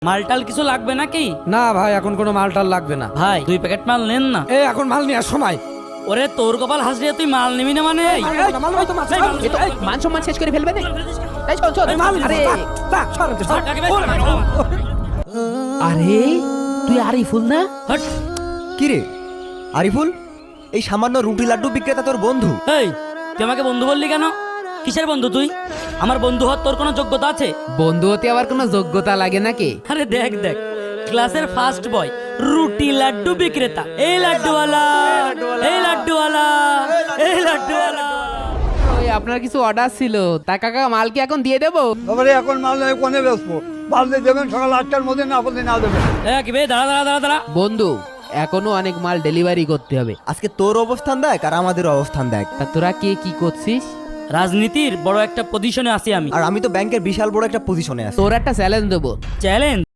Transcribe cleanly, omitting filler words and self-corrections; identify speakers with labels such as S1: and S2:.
S1: মালটাল কিছু লাগবে নাকি?
S2: না ভাই, এখন কোনো মালটাল লাগবে না।
S1: ভাই 2 প্যাকেট মাল নেন না।
S2: এখন মাল নেওয়ার সময়।
S1: ওরে তোর কপাল হাসিয়ে তুই মাল নিবি না মানে?
S3: মান সম্মান শেষ করে ফেলবে না। এই চল চল। আরে আরে তুই আরিফুল না?
S1: হট।
S4: কিরে আরিফুল, এই সামান্য রুটি লাড্ডু বিক্রেতা তোর বন্ধু?
S1: এই তুই আমাকে বন্ধু বললি কেন? কিসের বন্ধু তুই? আমার বন্ধু হওয়ার তোর কোনো যোগ্যতা আছে?
S3: বন্ধু হতে আবার কোনো যোগ্যতা লাগে নাকি?
S1: আরে দেখ দেখ, ক্লাসের ফার্স্ট বয়, রুটি লাড্ডু বিক্রেতা, এই লাড্ডুওয়ালা, এই লাড্ডুওয়ালা, এই লাড্ডুওয়ালা।
S3: ওই আপনার কিছু অর্ডার ছিল, তা কাকা মাল কি এখন দিয়ে দেবো?
S5: তারপরে এখন মাল নয় কোনে বেসবো, মাল দিয়ে দেবেন সকাল 8টার মধ্যে, না বললে না দেবেন।
S1: কি বে, দাঁড়া দাঁড়া দাঁড়া দাঁড়া।
S3: বন্ধু এখনো অনেক মাল ডেলিভারি করতে হবে।
S4: আজকে তোর অবস্থান দেখ আর আমাদের অবস্থান দেখ।
S3: তা তোরা কে কি করছিস?
S1: রাজনীতির বড় একটা পজিশনে আছি আমি।
S4: আর আমি তো ব্যাংকের বিশাল বড় একটা পজিশনে আছি।
S3: তোর একটা চ্যালেঞ্জ দেবো।
S1: চ্যালেঞ্জ?